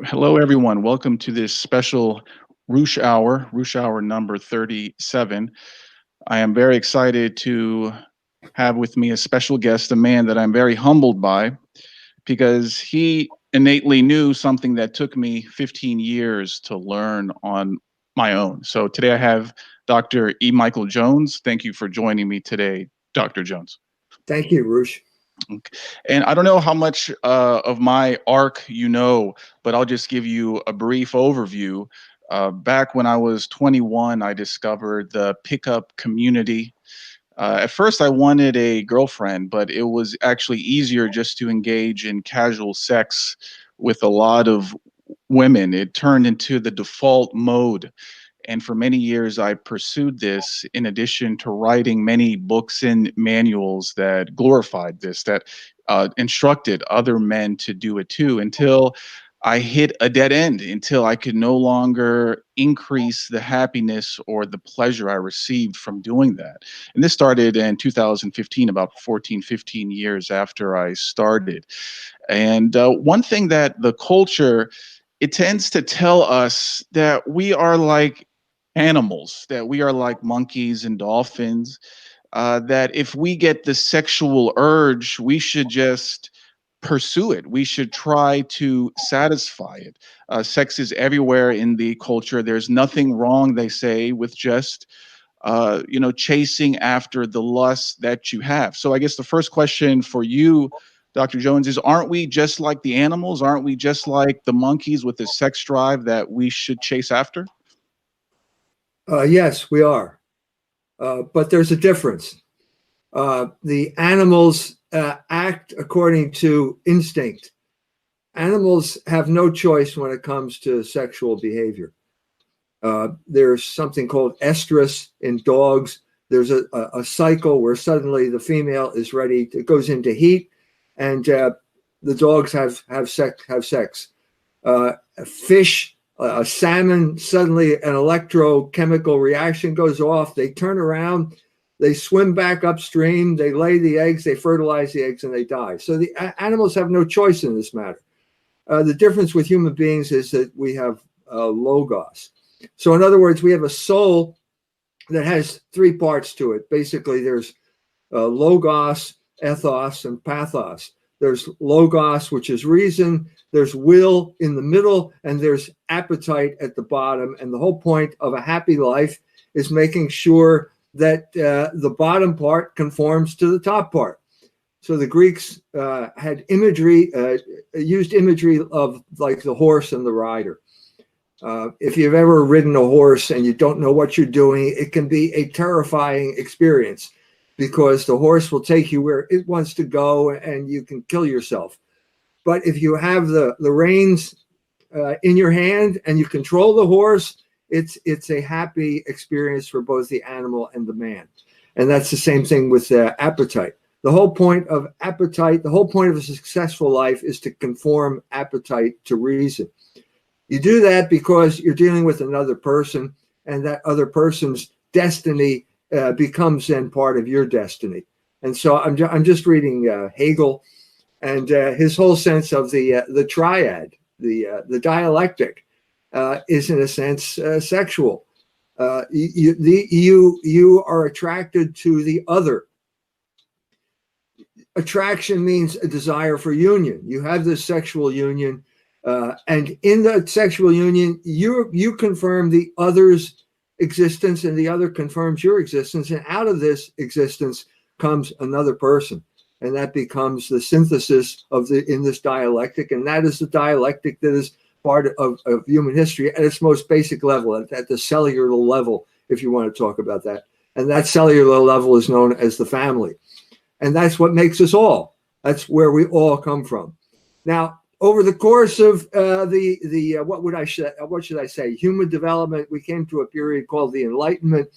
Hello, everyone. Welcome to this special Roosh Hour number 37. I am very excited to have with me a special guest, a man that I'm very humbled by because he innately knew something that took me 15 years to learn on my own. So today I have Dr. E. Michael Jones. Thank you for joining me today, Dr. Jones. Thank you, Roosh. And I don't know how much of my arc you know, but I'll just give you a brief overview. Back when I was 21, I discovered the pickup community. At first, I wanted a girlfriend, but it was actually easier just to engage in casual sex with a lot of women. It turned into the default mode. And for many years, I pursued this in addition to writing many books and manuals that glorified this, that instructed other men to do it too, until I hit a dead end, until I could no longer increase the happiness or the pleasure I received from doing that. And this started in 2015, about 14, 15 years after I started. And one thing that the culture, it tends to tell us that we are like animals, that we are like monkeys and dolphins, that if we get the sexual urge, we should just pursue it. We should try to satisfy it. Sex is everywhere in the culture. There's nothing wrong, they say, with just chasing after the lust that you have. So I guess the first question for you, Dr. Jones, is aren't we just like the animals? Aren't we just like the monkeys with this sex drive that we should chase after? Yes, we are. But there's a difference. The animals act according to instinct. Animals have no choice when it comes to sexual behavior. There's something called estrus in dogs. There's a cycle where suddenly the female is ready, it goes into heat, and the dogs have sex. Fish, a salmon, suddenly an electrochemical reaction goes off. They turn around, they swim back upstream, they lay the eggs, they fertilize the eggs, and they die. So the animals have no choice in this matter. The difference with human beings is that we have logos. So in other words, we have a soul that has three parts to it. Basically, there's logos, ethos, and pathos. There's logos, which is reason. There's will in the middle, and there's appetite at the bottom. And the whole point of a happy life is making sure that the bottom part conforms to the top part. So the Greeks had imagery, used imagery of like the horse and the rider. If you've ever ridden a horse and you don't know what you're doing, it can be a terrifying experience because the horse will take you where it wants to go and you can kill yourself. But if you have the reins in your hand and you control the horse, it's a happy experience for both the animal and the man. And that's the same thing with appetite. The whole point of appetite, the whole point of a successful life is to conform appetite to reason. You do that because you're dealing with another person, and that other person's destiny becomes then part of your destiny. And so I'm just reading Hegel, and his whole sense of the triad, the dialectic, is in a sense sexual. You are attracted to the other. Attraction means a desire for union. You have this sexual union. And in the sexual union, you confirm the other's existence, and the other confirms your existence. And out of this existence comes another person, and that becomes the synthesis of in this dialectic. And that is the dialectic that is part of human history at its most basic level, at the cellular level, if you want to talk about that. And that cellular level is known as the family, and that's what makes us all. That's where we all come from. Now, over the course of what should I say, human development, we came to a period called the Enlightenment,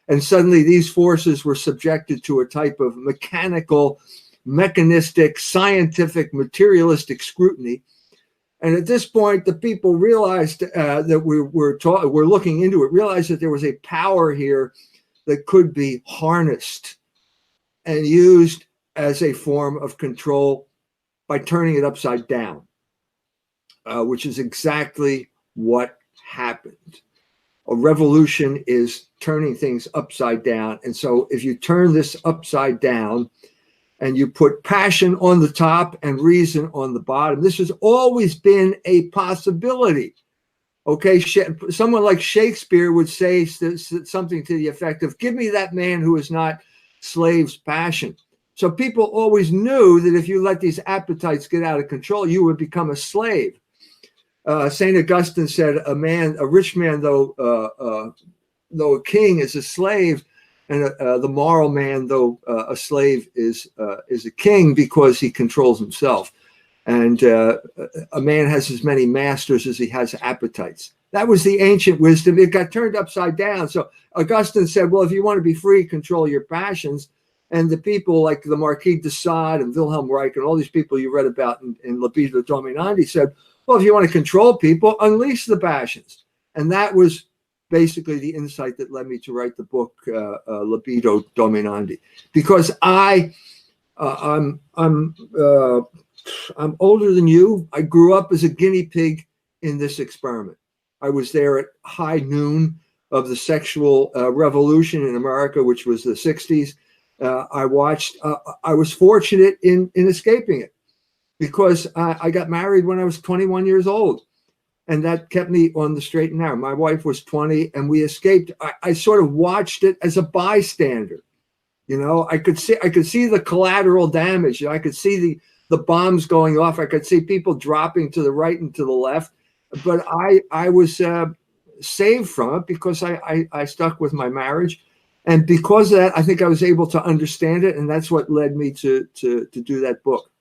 and suddenly these forces were subjected to a type of mechanical, mechanistic, scientific, materialistic scrutiny. And at this point, the people realized that we're looking into it, realized that there was a power here that could be harnessed and used as a form of control by turning it upside down. which is exactly what happened. A revolution is turning things upside down. And so if you turn this upside down and you put passion on the top and reason on the bottom, this has always been a possibility. Okay, someone like Shakespeare would say something to the effect of, give me that man who is not slave's passion. So people always knew that if you let these appetites get out of control, you would become a slave. St. Augustine said, a rich man, though a king, is a slave, and the moral man, though a slave, is a king because he controls himself. And a man has as many masters as he has appetites. That was the ancient wisdom. It got turned upside down. So Augustine said, well, if you want to be free, control your passions. And the people like the Marquis de Sade and Wilhelm Reich and all these people you read about in Libido Dominandi said, well, if you want to control people, unleash the passions. And that was basically the insight that led me to write the book, Libido Dominandi. Because I'm older than you. I grew up as a guinea pig in this experiment. I was there at high noon of the sexual revolution in America, which was the 60s. I was fortunate in escaping it because I got married when I was 21 years old. And that kept me on the straight and narrow. My wife was 20 and we escaped. I sort of watched it as a bystander. You know, I could see the collateral damage. I could see the bombs going off. I could see people dropping to the right and to the left. But I was saved from it because I stuck with my marriage. And because of that, I think I was able to understand it. And that's what led me to do that book.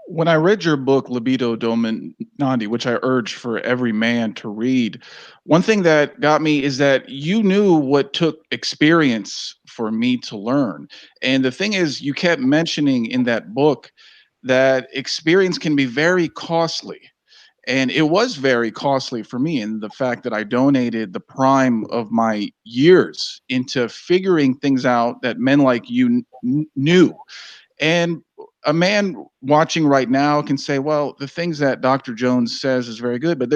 When I read your book, Libido Dominandi, which I urge for every man to read, one thing that got me is that you knew what took experience for me to learn. And the thing is, you kept mentioning in that book that experience can be very costly. And it was very costly for me in the fact that I donated the prime of my years into figuring things out that men like you knew. And a man watching right now can say, well, the things that Dr. Jones says is very good, but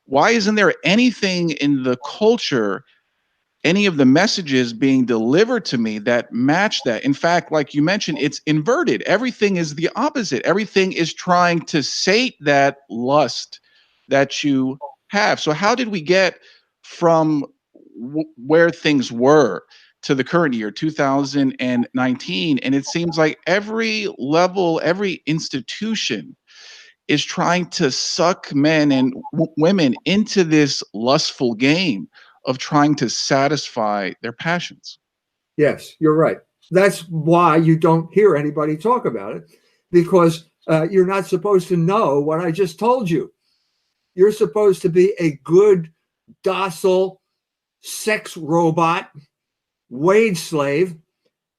why isn't there anything in the culture, any of the messages being delivered to me that match that? In fact, like you mentioned, it's inverted. Everything is the opposite. Everything is trying to sate that lust that you have. So how did we get from where things were to the current year, 2019? And it seems like every level, every institution is trying to suck men and women into this lustful game of trying to satisfy their passions. Yes, you're right. That's why you don't hear anybody talk about it, because you're not supposed to know what I just told you. You're supposed to be a good, docile sex robot, wage slave,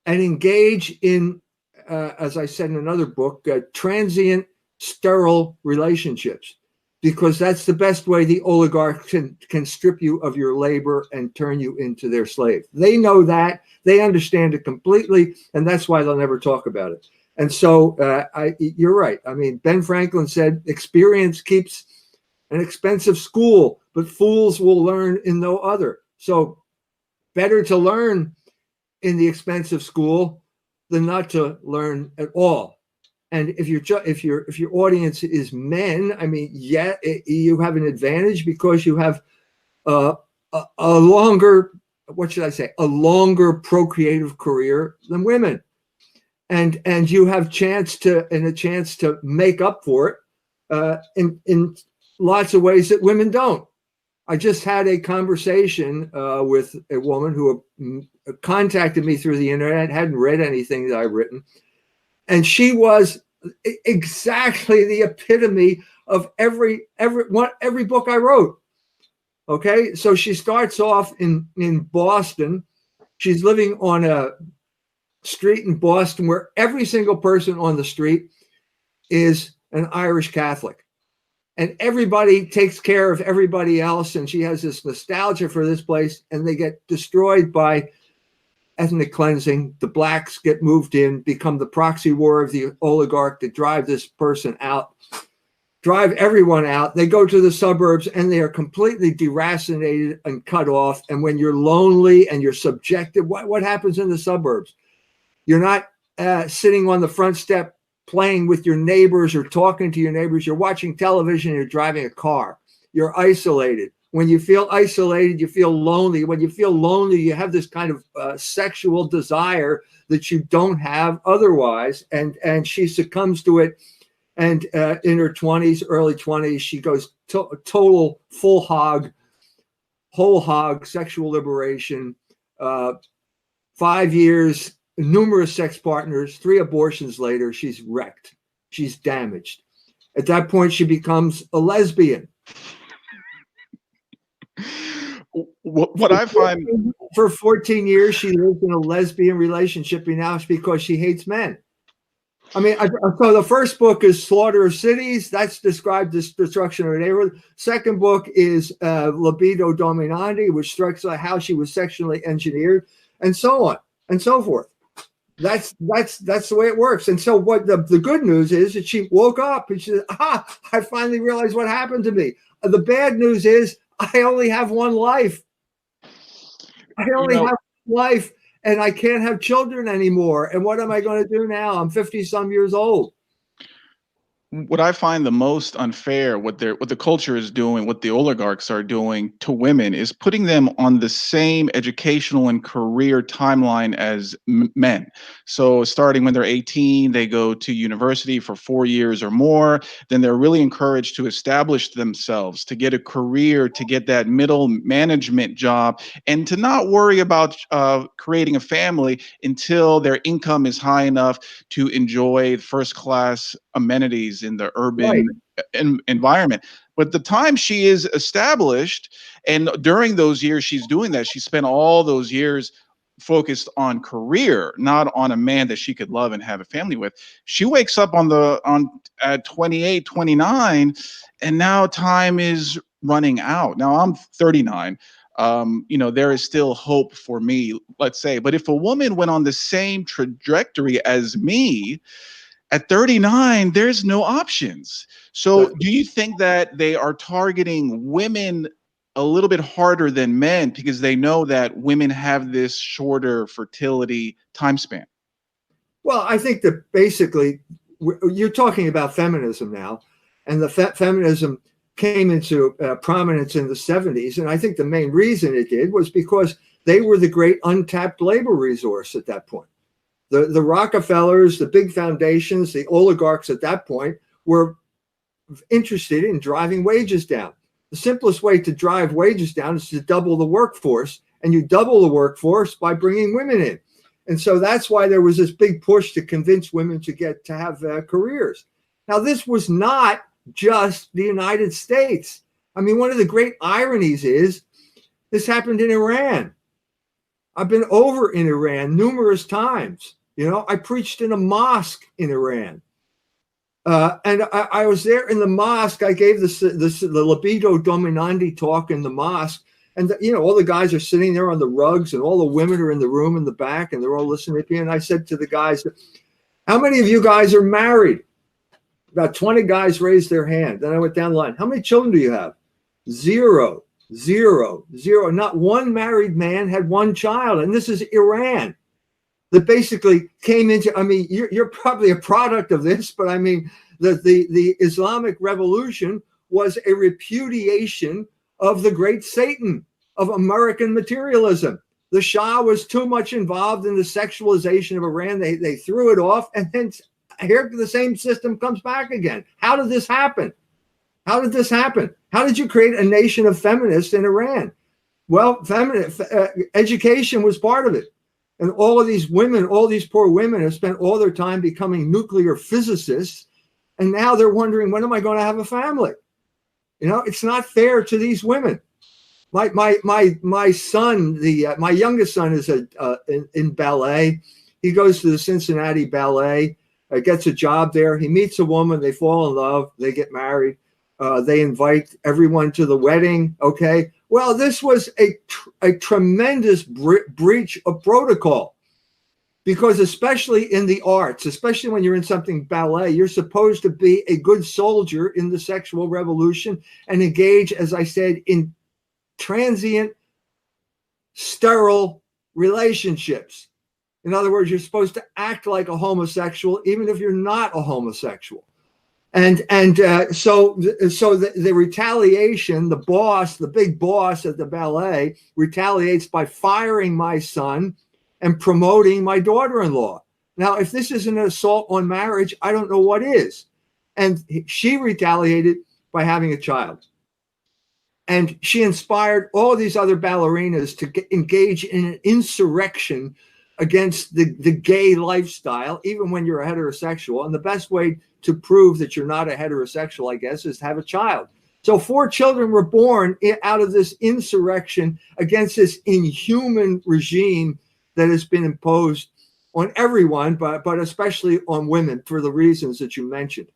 and engage in, as I said in another book, transient, sterile relationships, because that's the best way the oligarchs can strip you of your labor and turn you into their slave. They know that. They understand it completely, and that's why they'll never talk about it. And so you're right. I mean, Ben Franklin said, experience keeps an expensive school, but fools will learn in no other. So better to learn in the expensive school than not to learn at all. And if your audience is men, I mean, yeah, you have an advantage because you have a longer, what should I say, a longer procreative career than women, and you have a chance to make up for it in lots of ways that women don't. I just had a conversation with a woman who contacted me through the internet, hadn't read anything that I've written. And she was exactly the epitome of every book I wrote. Okay, so she starts off in Boston. She's living on a street in Boston where every single person on the street is an Irish Catholic. And everybody takes care of everybody else. And she has this nostalgia for this place, and they get destroyed by ethnic cleansing. The blacks get moved in, become the proxy war of the oligarch to drive this person out. drive everyone out. They go to the suburbs and they are completely deracinated and cut off. And when you're lonely and you're subjected, what happens in the suburbs? You're not sitting on the front step playing with your neighbors or talking to your neighbors. You're watching television, you're driving a car. You're isolated. When you feel isolated, you feel lonely. When you feel lonely, you have this kind of sexual desire that you don't have otherwise. And she succumbs to it. And in her 20s, early 20s, she goes total full hog, whole hog, sexual liberation, 5 years, numerous sex partners, 3 abortions later, she's wrecked. She's damaged. At that point, she becomes a lesbian. What I find, for 14 years, she lived in a lesbian relationship, and now it's because she hates men. I mean, so the first book is Slaughter of Cities. That's described as destruction of a neighborhood. Second book is Libido Dominandi, which strikes how she was sexually engineered, and so on and so forth. That's the way it works. And so what the good news is that she woke up and she said, I finally realized what happened to me. The bad news is I only have one life. I only have one life, and I can't have children anymore. And what am I going to do now? I'm 50 some years old. What I find the most unfair, what the culture is doing, what the oligarchs are doing to women, is putting them on the same educational and career timeline as men. So starting when they're 18, they go to university for 4 years or more. Then they're really encouraged to establish themselves, to get a career, to get that middle management job, and to not worry about creating a family until their income is high enough to enjoy first-class amenities in the urban environment. But the time she is established, and during those years she's doing that, she spent all those years focused on career, not on a man that she could love and have a family with. She wakes up at 28, 29, and now time is running out. Now I'm 39. There is still hope for me, let's say. But if a woman went on the same trajectory as me, at 39, there's no options. So do you think that they are targeting women a little bit harder than men because they know that women have this shorter fertility time span? Well, I think that basically you're talking about feminism now, and the feminism came into prominence in the 70s. And I think the main reason it did was because they were the great untapped labor resource at that point. The Rockefellers, the big foundations, the oligarchs at that point were interested in driving wages down. The simplest way to drive wages down is to double the workforce, and you double the workforce by bringing women in. And so that's why there was this big push to convince women to have careers. Now, this was not just the United States. I mean, one of the great ironies is this happened in Iran. I've been over in Iran numerous times. I preached in a mosque in Iran. And I was there in the mosque. I gave the Libido Dominandi talk in the mosque. And, all the guys are sitting there on the rugs, and all the women are in the room in the back, and they're all listening to me. And I said to the guys, how many of you guys are married? About 20 guys raised their hand. Then I went down the line. How many children do you have? Zero. Not one married man had one child. And this is Iran. That basically came into, I mean, you're probably a product of this, but I mean, the Islamic Revolution was a repudiation of the great Satan of American materialism. The Shah was too much involved in the sexualization of Iran. They threw it off, and then here the same system comes back again. How did this happen? How did you create a nation of feminists in Iran? Well, education was part of it. And all of these women, all these poor women have spent all their time becoming nuclear physicists. And now they're wondering, when am I going to have a family? It's not fair to these women. My son, my youngest son is in ballet. He goes to the Cincinnati Ballet, gets a job there. He meets a woman. They fall in love. They get married. They invite everyone to the wedding. Okay. Well, this was a tremendous breach of protocol. Because especially in the arts, especially when you're in something ballet, you're supposed to be a good soldier in the sexual revolution and engage, as I said, in transient, sterile relationships. In other words, you're supposed to act like a homosexual, even if you're not a homosexual. So the retaliation, the boss, the big boss at the ballet, retaliates by firing my son and promoting my daughter-in-law. Now, if this isn't an assault on marriage, I don't know what is. And she retaliated by having a child. And she inspired all these other ballerinas to engage in an insurrection against the gay lifestyle, even when you're a heterosexual. And the best way to prove that you're not a heterosexual, I guess, is to have a child. So 4 children were born out of this insurrection against this inhuman regime that has been imposed on everyone, but especially on women for the reasons that you mentioned.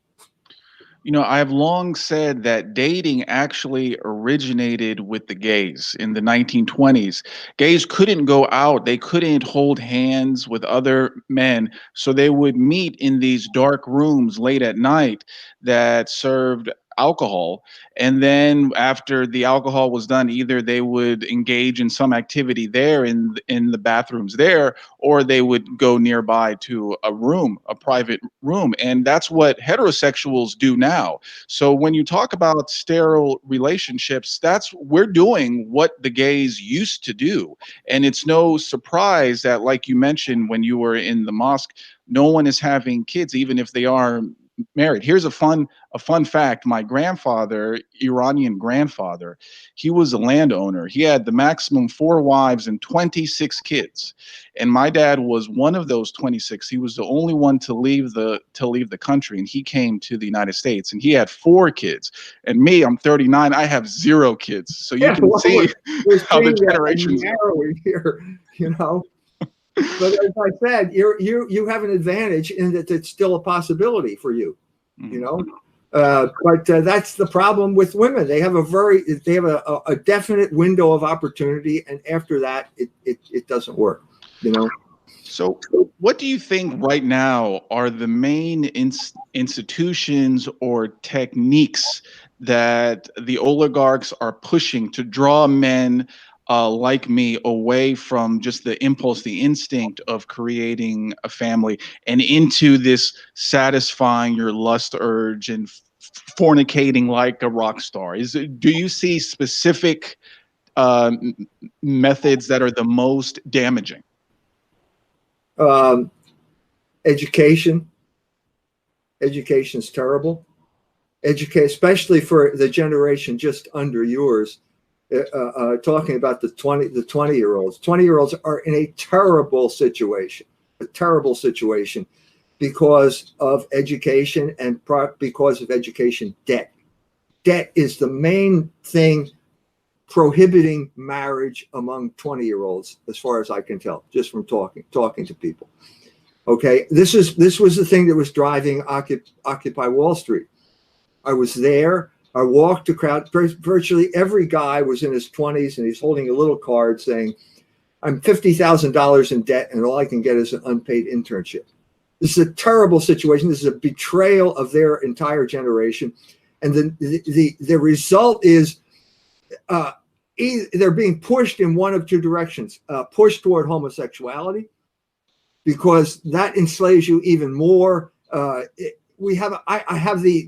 You know, I've long said that dating actually originated with the gays in the 1920s. Gays couldn't go out, they couldn't hold hands with other men, so they would meet in these dark rooms late at night that served alcohol. And then after the alcohol was done, either they would engage in some activity there in the bathrooms there, or they would go nearby to a room, a private room. And that's what heterosexuals do now. So when you talk about sterile relationships, we're doing what the gays used to do. And it's no surprise that, like you mentioned, when you were in the mosque, no one is having kids, even if they are married. Here's a fun fact. My grandfather, Iranian grandfather, he was a landowner. He had the maximum 4 wives and 26 kids. And my dad was one of those 26. He was the only one to leave the country, and he came to the United States, and he had 4 kids. And me, I'm 39, I have 0 kids. So you can see how the generations narrowing here, you know. But as I said, you have an advantage in that it's still a possibility for you, you know. But that's the problem with women. They have a definite window of opportunity, and after that, it doesn't work, you know. So what do you think right now are the main institutions or techniques that the oligarchs are pushing to draw men like me away from just the impulse, the instinct of creating a family and into this satisfying your lust urge and fornicating like a rock star? Do you see specific methods that are the most damaging? Education. Education's terrible. Especially for the generation just under yours. Talking about the 20-year-olds. 20-year-olds are in a terrible situation because of education and because of education debt. Debt is the main thing prohibiting marriage among 20-year-olds, as far as I can tell, just from talking to people. Okay, this was the thing that was driving Occupy Wall Street. I was there. I walked the crowd. Virtually every guy was in his 20s, and he's holding a little card saying, "I'm $50,000 in debt, and all I can get is an unpaid internship." This is a terrible situation. This is a betrayal of their entire generation, and the result is they're being pushed in one of 2 directions: pushed toward homosexuality, because that enslaves you even more. I have the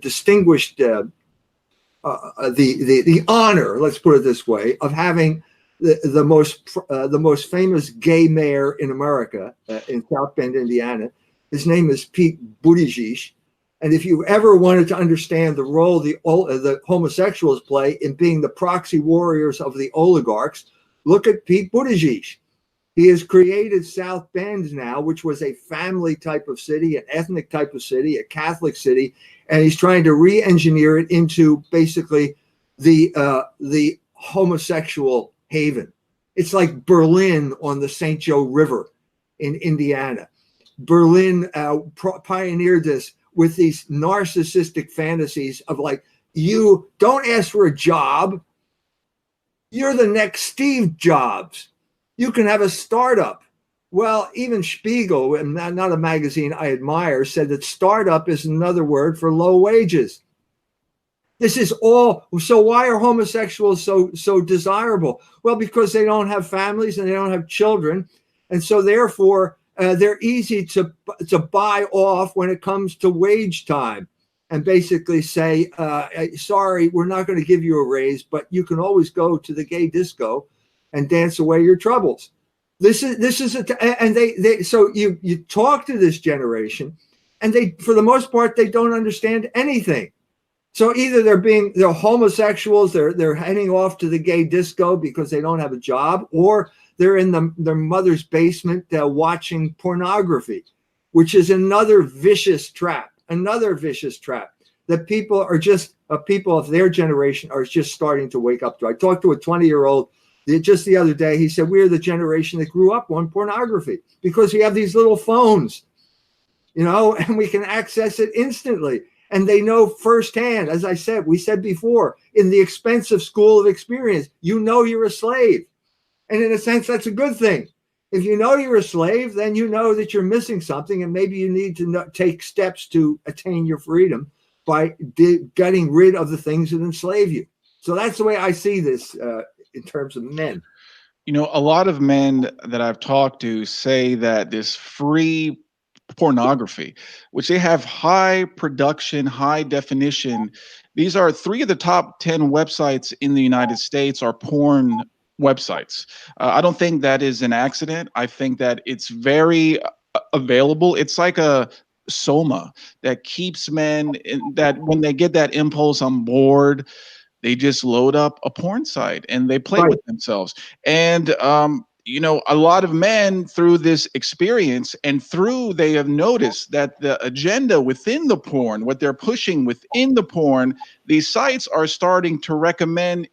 distinguished the honor, let's put it this way, of having the most famous gay mayor in America in South Bend, Indiana. His name is Pete Buttigieg, and if you ever wanted to understand the role the homosexuals play in being the proxy warriors of the oligarchs, look at Pete Buttigieg. He has created South Bend now, which was a family type of city, an ethnic type of city, a Catholic city, and he's trying to re-engineer it into basically the homosexual haven. It's like Berlin on the St. Joe River in Indiana. Berlin pioneered this with these narcissistic fantasies of like, you don't ask for a job, you're the next Steve Jobs. You can have a startup. Well, even Spiegel, and not a magazine I admire, said that startup is another word for low wages. This is all. So why are homosexuals so desirable? Well, because they don't have families and they don't have children, and so therefore they're easy to buy off when it comes to wage time, and basically say, sorry, we're not going to give you a raise, but you can always go to the gay disco and dance away your troubles. This is so you talk to this generation, and they, for the most part, they don't understand anything. So either they're homosexuals, they're heading off to the gay disco because they don't have a job, or they're in their mother's basement watching pornography, which is another vicious trap. That people are just people of their generation are just starting to wake up to. I talked to a 20-year-old just the other day. He said, we're the generation that grew up on pornography because we have these little phones, and we can access it instantly. And they know firsthand, as I said, we said before, in the expensive school of experience, you're a slave. And in a sense, that's a good thing. If you know you're a slave, then you know that you're missing something, and maybe you need to take steps to attain your freedom by getting rid of the things that enslave you. So that's the way I see this in terms of men. A lot of men that I've talked to say that this free pornography, which they have high production, high definition. These are 3 of the top 10 websites in the United States are porn websites. I don't think that is an accident. I think that it's very available. It's like a soma that keeps men that when they get that impulse on board, they just load up a porn site and they play with themselves. And a lot of men through this experience they have noticed that the agenda within the porn, what they're pushing within the porn, these sites are starting to recommend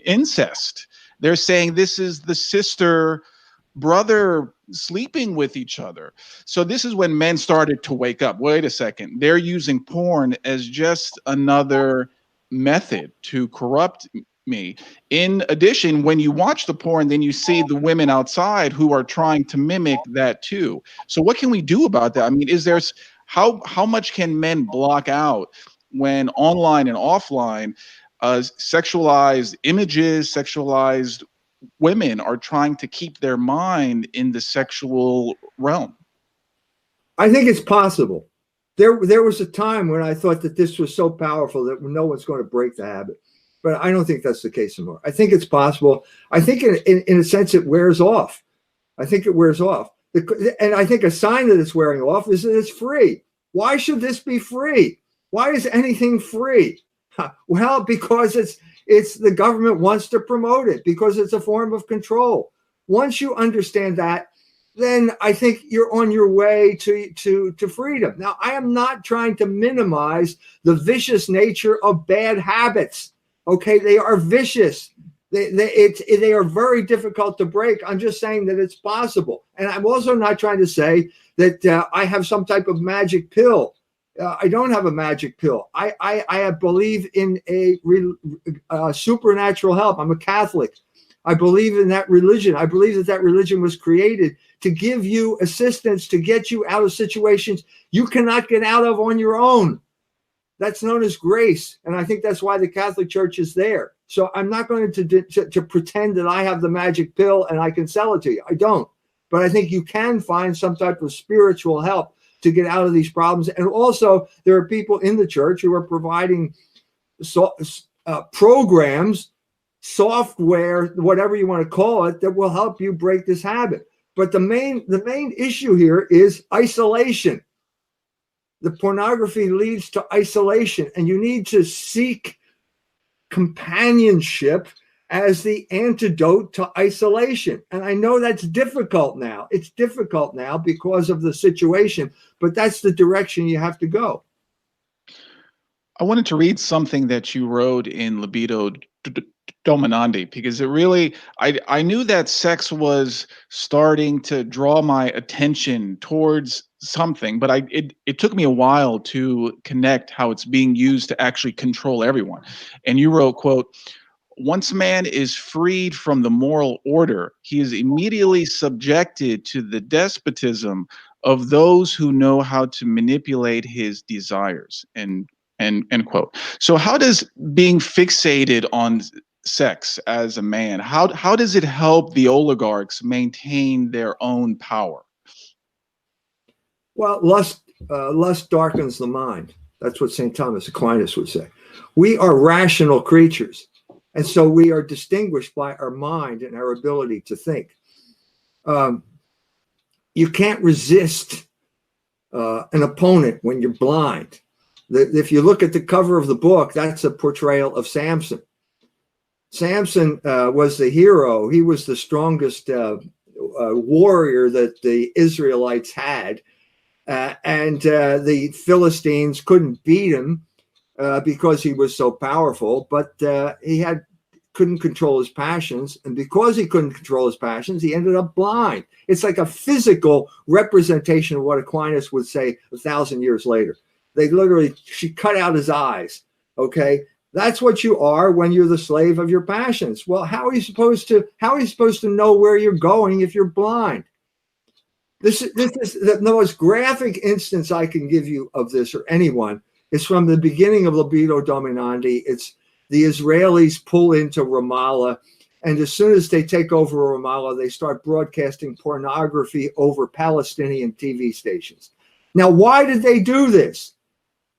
incest. They're saying this is the sister brother sleeping with each other. So this is when men started to wake up. Wait a second. They're using porn as just another method to corrupt me. In addition, when you watch the porn, then you see the women outside who are trying to mimic that too. So what can we do about that? I mean, how much can men block out when online and offline sexualized images, sexualized women are trying to keep their mind in the sexual realm? I think it's possible. There was a time when I thought that this was so powerful that no one's going to break the habit. But I don't think that's the case anymore. I think it's possible. I think in a sense it wears off. I think it wears off. And I think a sign that it's wearing off is that it's free. Why should this be free? Why is anything free? Well, because it's the government wants to promote it, because it's a form of control. Once you understand that, then I think you're on your way to freedom. Now, I am not trying to minimize the vicious nature of bad habits. Okay, they are vicious. They are very difficult to break. I'm just saying that it's possible. And I'm also not trying to say that I have some type of magic pill. I don't have a magic pill. I believe in a supernatural help. I'm a Catholic. I believe in that religion. I believe that religion was created to give you assistance, to get you out of situations you cannot get out of on your own. That's known as grace. And I think that's why the Catholic Church is there. So I'm not going to pretend that I have the magic pill and I can sell it to you. I don't. But I think you can find some type of spiritual help to get out of these problems. And also, there are people in the church who are providing programs, software, whatever you want to call it, that will help you break this habit. But the main issue here is isolation. The pornography leads to isolation, and you need to seek companionship as the antidote to isolation. And I know that's difficult now. It's difficult now because of the situation, but that's the direction you have to go. I wanted to read something that you wrote in Libido Dominandi, because it really, I knew that sex was starting to draw my attention towards something, but it took me a while to connect how it's being used to actually control everyone. And you wrote, quote, once man is freed from the moral order, he is immediately subjected to the despotism of those who know how to manipulate his desires. And end quote. So how does being fixated on sex as a man, how does it help the oligarchs maintain their own power? Well, lust darkens the mind. That's what St. Thomas Aquinas would say. We are rational creatures, and so we are distinguished by our mind and our ability to think. You can't resist an opponent when you're blind. If you look at the cover of the book, that's a portrayal of Samson. Samson was the hero. He was the strongest warrior that the Israelites had. And the Philistines couldn't beat him because he was so powerful, but he couldn't control his passions. And because he couldn't control his passions, he ended up blind. It's like a physical representation of what Aquinas would say 1,000 years later. She cut out his eyes. Okay. That's what you are when you're the slave of your passions. Well, how are you supposed to know where you're going if you're blind? This is the most graphic instance I can give you of this, or anyone, is from the beginning of Libido Dominandi. It's the Israelis pull into Ramallah, and as soon as they take over Ramallah, they start broadcasting pornography over Palestinian TV stations. Now, why did they do this?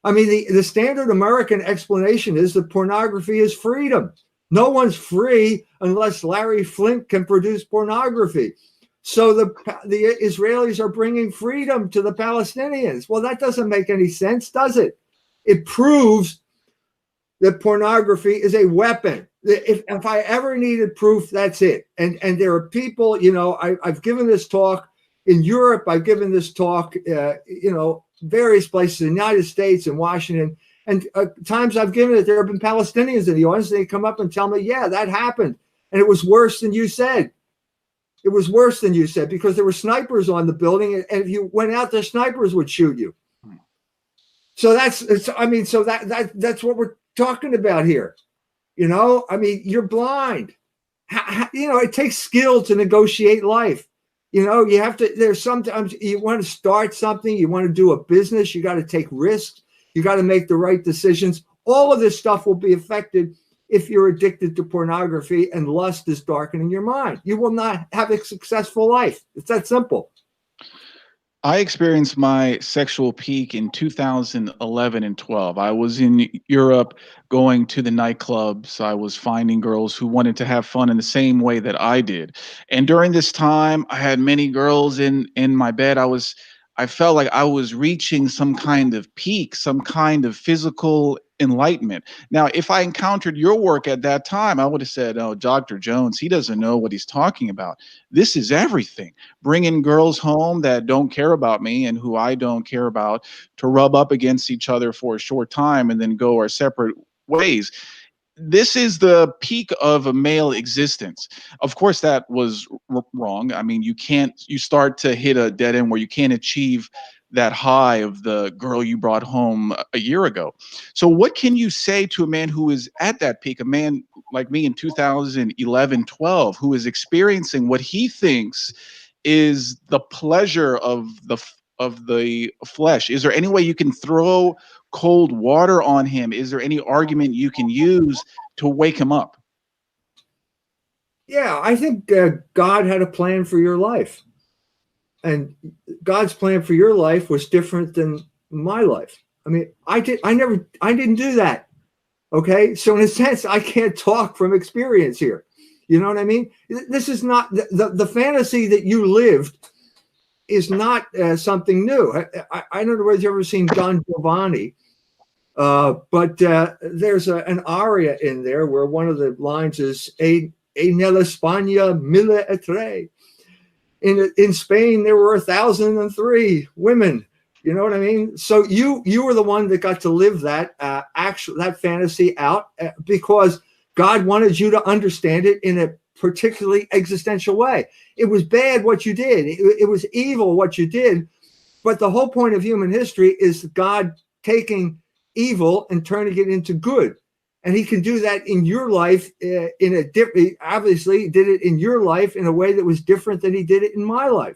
I mean, the standard American explanation is that pornography is freedom. No one's free unless Larry Flint can produce pornography. So the Israelis are bringing freedom to the Palestinians. Well, that doesn't make any sense, does it? It proves that pornography is a weapon. If I ever needed proof, that's it. And there are people, I've given this talk in Europe. I've given this talk, various places in the United States and Washington. And times I've given it, there have been Palestinians in the audience. They come up and tell me, yeah, that happened. And it was worse than you said. It was worse than you said because there were snipers on the building, and if you went out, the snipers would shoot you. So that's what we're talking about here. You're blind. It takes skill to negotiate life. You have to. There's sometimes you want to start something, you want to do a business, you got to take risks, you got to make the right decisions. All of this stuff will be affected if you're addicted to pornography and lust is darkening your mind. You will not have a successful life. It's that simple. I experienced my sexual peak in 2011 and 12. I was in Europe going to the nightclubs. I was finding girls who wanted to have fun in the same way that I did. And during this time, I had many girls in my bed. I felt like I was reaching some kind of peak, some kind of physical enlightenment. Now, if I encountered your work at that time, I would have said, oh, Dr. Jones, he doesn't know what he's talking about. This is everything. Bringing girls home that don't care about me and who I don't care about to rub up against each other for a short time and then go our separate ways. This is the peak of a male existence. Of course, that was wrong. I mean, you start to hit a dead end where you can't achieve that high of the girl you brought home a year ago. So what can you say to a man who is at that peak, a man like me in 2011, 12, who is experiencing what he thinks is the pleasure of the flesh? Is there any way you can throw cold water on him? Is there any argument you can use to wake him up? Yeah, I think God had a plan for your life. And God's plan for your life was different than my life. I mean, I didn't do that. Okay. So in a sense, I can't talk from experience here. You know what I mean? This is not the fantasy that you lived is not something new. I don't know whether you've ever seen Don Giovanni, but there's an aria in there where one of the lines is "E nella Spagna 1003." In Spain, there were 1,003 women. You know what I mean? So you were the one that got to live that that fantasy out because God wanted you to understand it in a particularly existential way. It was bad what you did. It was evil what you did. But the whole point of human history is God taking evil and turning it into good. And he can do that in your life in a different, obviously he did it in your life in a way that was different than he did it in my life.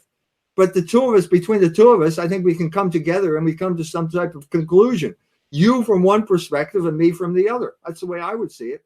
But the two of us, between the two of us, I think we can come together and we come to some type of conclusion. You from one perspective and me from the other. That's the way I would see it.